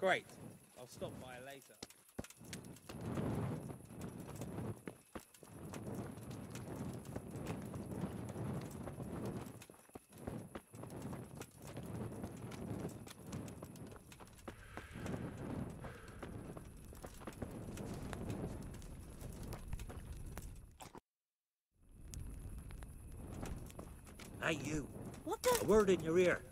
Great. I'll stop by later. Hey, you. What the? A word in your ear.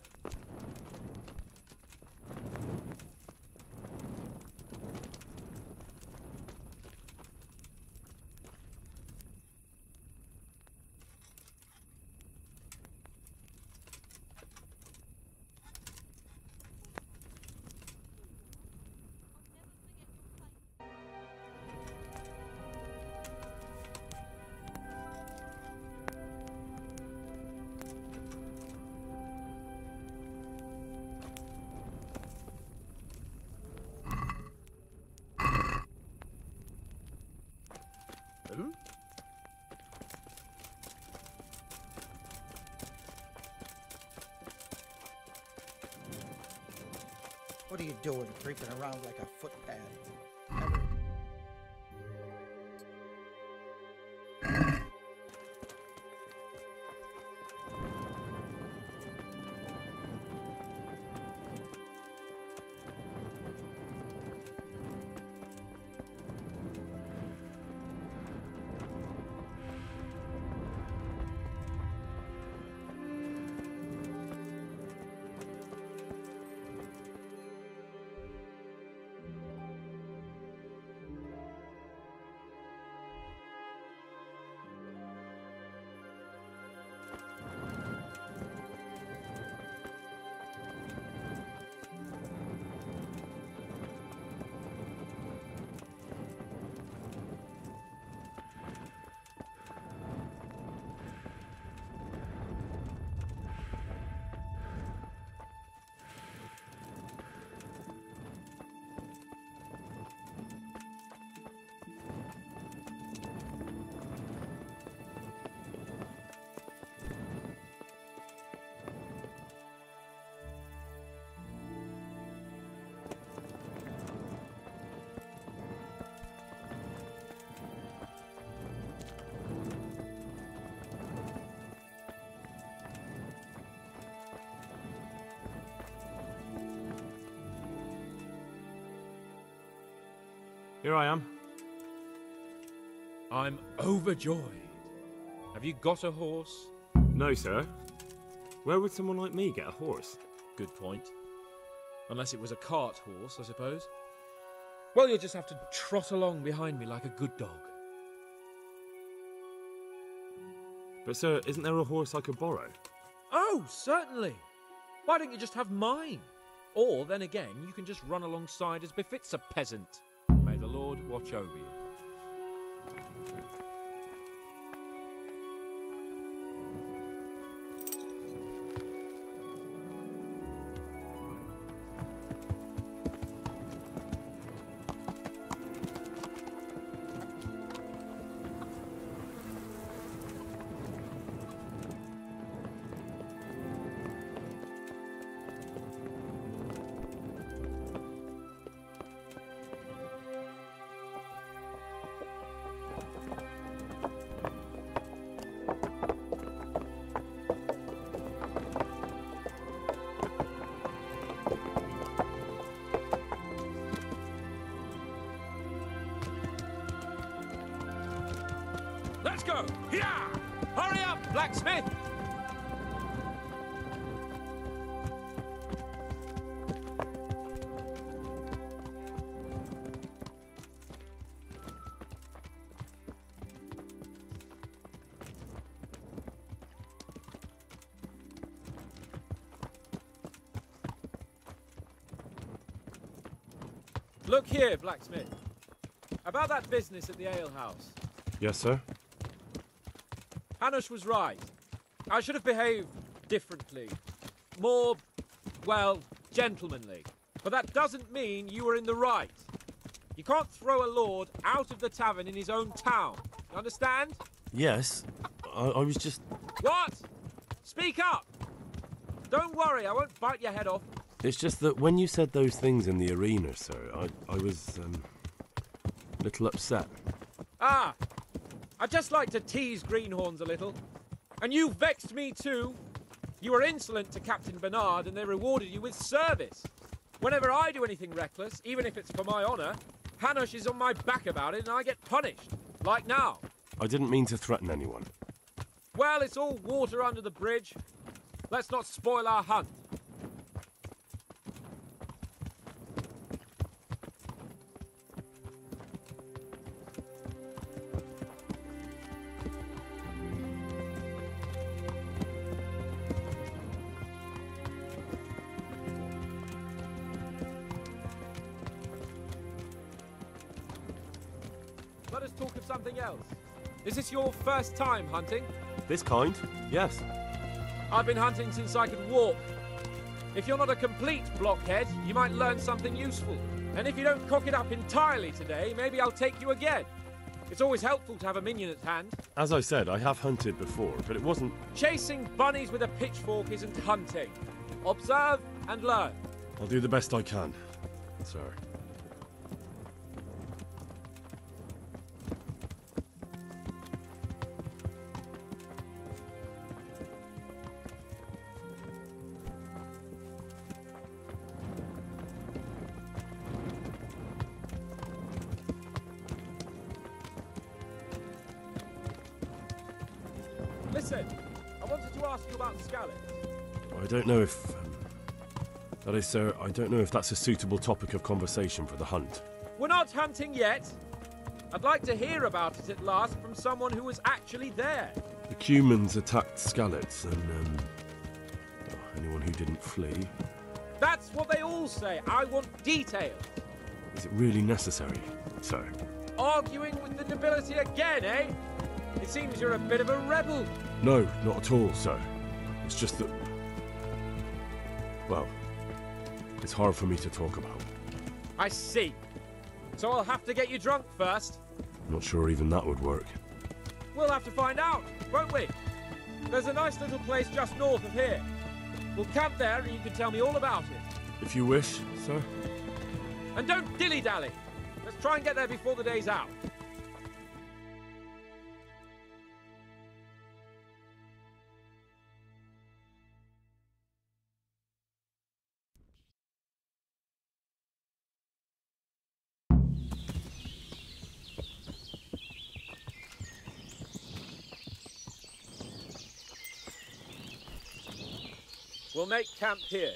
What are you doing, creeping around like a footpad? Here I am. I'm overjoyed. Have you got a horse? No, sir. Where would someone like me get a horse? Good point. Unless it was a cart horse, I suppose. Well, you'll just have to trot along behind me like a good dog. But, sir, isn't there a horse I could borrow? Oh, certainly. Why don't you just have mine? Or, then again, you can just run alongside as befits a peasant. May the Lord watch over you. Let's go! Here! Hurry up, blacksmith! Look here, blacksmith. About that business at the alehouse. Yes, sir. Hanush was right. I should have behaved differently. More, well, gentlemanly. But that doesn't mean you were in the right. You can't throw a lord out of the tavern in his own town. You understand? Yes. I was just... What? Speak up! Don't worry, I won't bite your head off. It's just that when you said those things in the arena, sir, I was, a little upset. Ah! I just like to tease greenhorns a little. And you vexed me too. You were insolent to Captain Bernard and they rewarded you with service. Whenever I do anything reckless, even if it's for my honour, Hanush is on my back about it and I get punished. Like now. I didn't mean to threaten anyone. Well, it's all water under the bridge. Let's not spoil our hunt. Let us talk of something else. Is this your first time hunting? This kind? Yes. I've been hunting since I could walk. If you're not a complete blockhead, you might learn something useful. And if you don't cock it up entirely today, maybe I'll take you again. It's always helpful to have a minion at hand. As I said, I have hunted before, but it wasn't... Chasing bunnies with a pitchfork isn't hunting. Observe and learn. I'll do the best I can, sir. Listen, I wanted to ask you about Skalice. I don't know if... that is, sir, I don't know if that's a suitable topic of conversation for the hunt. We're not hunting yet. I'd like to hear about it at last from someone who was actually there. The Cumans attacked Skalice, and, anyone who didn't flee. That's what they all say. I want details. Is it really necessary, sir? Arguing with the nobility again, eh? It seems you're a bit of a rebel. No, not at all, sir. It's just that... well, it's hard for me to talk about. I see. So I'll have to get you drunk first. Not sure even that would work. We'll have to find out, won't we? There's a nice little place just north of here. We'll camp there and you can tell me all about it. If you wish, sir. And don't dilly-dally. Let's try and get there before the day's out. We'll make camp here.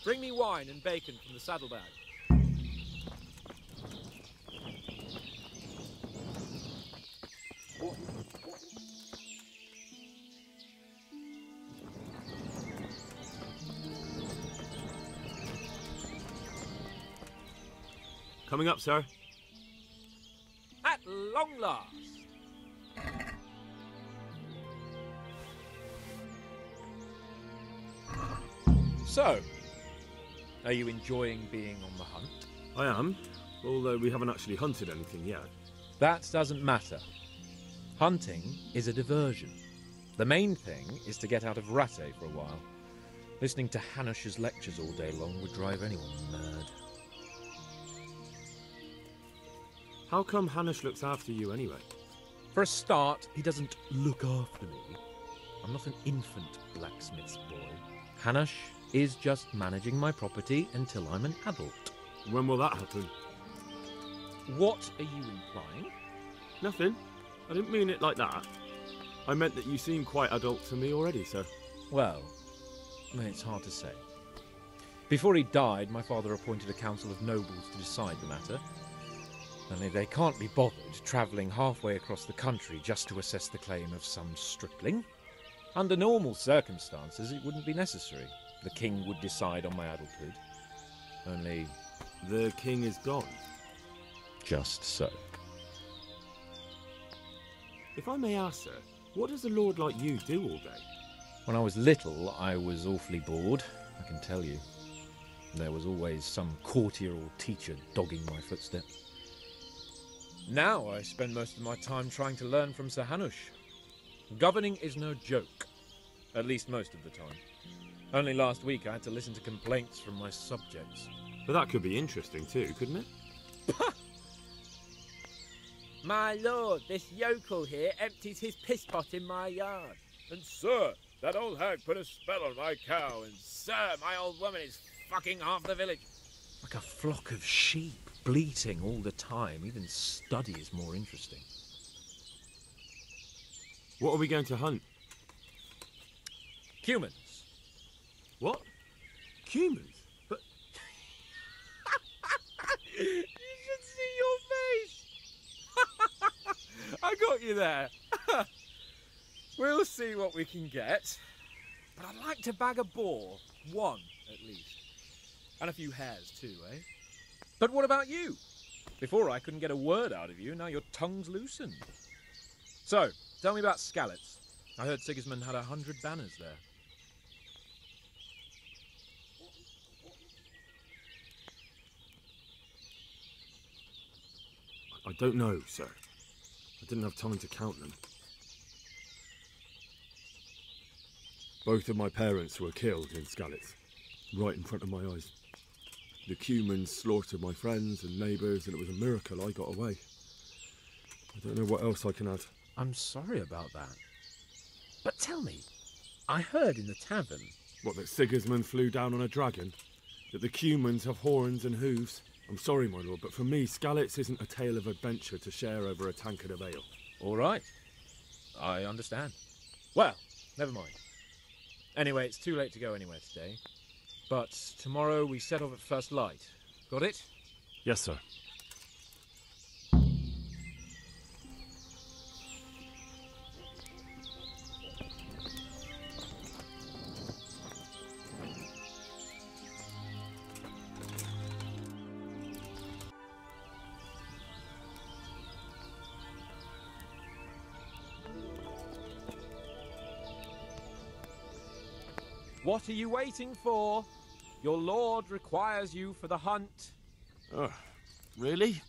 Bring me wine and bacon from the saddlebag. Coming up, sir. At long last. So, are you enjoying being on the hunt? I am, although we haven't actually hunted anything yet. That doesn't matter. Hunting is a diversion. The main thing is to get out of Rataye for a while. Listening to Hanush's lectures all day long would drive anyone mad. How come Hanush looks after you anyway? For a start, he doesn't look after me. I'm not an infant blacksmith's boy. Hanush is just managing my property until I'm an adult. When will that happen? What are you implying? Nothing. I didn't mean it like that. I meant that you seem quite adult to me already, sir. Well, it's hard to say. Before he died, my father appointed a council of nobles to decide the matter. Only they can't be bothered travelling halfway across the country just to assess the claim of some stripling. Under normal circumstances, it wouldn't be necessary. The king would decide on my adulthood. Only The king is gone. just so. If I may ask, sir, what does a lord like you do all day? When I was little, I was awfully bored, I can tell you. There was always some courtier or teacher dogging my footsteps. Now I spend most of my time trying to learn from Sir Hanush. Governing is no joke, at least most of the time. Only last week I had to listen to complaints from my subjects. But that could be interesting too, couldn't it? My lord, this yokel here empties his piss pot in my yard. And sir, that old hag put a spell on my cow, and sir, my old woman is fucking half the village. Like a flock of sheep, bleating all the time. Even study is more interesting. What are we going to hunt? Humans. What? Humans? But You should see your face! I got you there. We'll see what we can get. But I'd like to bag a boar. One, at least. And a few hares too, eh? But what about you? Before I couldn't get a word out of you, now your tongue's loosened. So, tell me about Skalitz. I heard Sigismund had 100 banners there. I don't know, sir. I didn't have time to count them. Both of my parents were killed in Skalitz, right in front of my eyes. The Cumans slaughtered my friends and neighbours, and it was a miracle I got away. I don't know what else I can add. I'm sorry about that. But tell me, I heard in the tavern... What, that Sigismund flew down on a dragon? That the Cumans have horns and hooves? I'm sorry, my lord, but for me, Skalitz isn't a tale of adventure to share over a tankard of ale. All right. I understand. Well, never mind. Anyway, it's too late to go anywhere today. But tomorrow we set off at first light. Got it? Yes, sir. What are you waiting for? Your lord requires you for the hunt. Oh, really?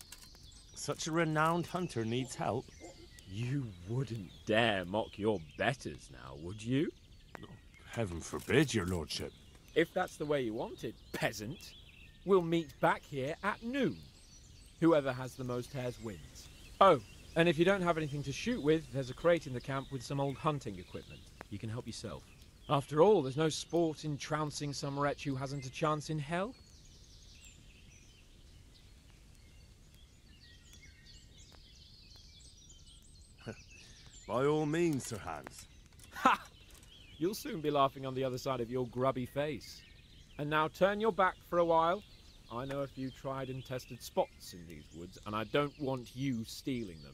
Such a renowned hunter needs help. You wouldn't dare mock your betters now, would you? Heaven forbid, your lordship. If that's the way you want it, peasant, we'll meet back here at noon. Whoever has the most hares wins. Oh, and if you don't have anything to shoot with, there's a crate in the camp with some old hunting equipment. You can help yourself. After all, there's no sport in trouncing some wretch who hasn't a chance in hell. By all means, Sir Hans. Ha! You'll soon be laughing on the other side of your grubby face. And now turn your back for a while. I know a few tried and tested spots in these woods, and I don't want you stealing them.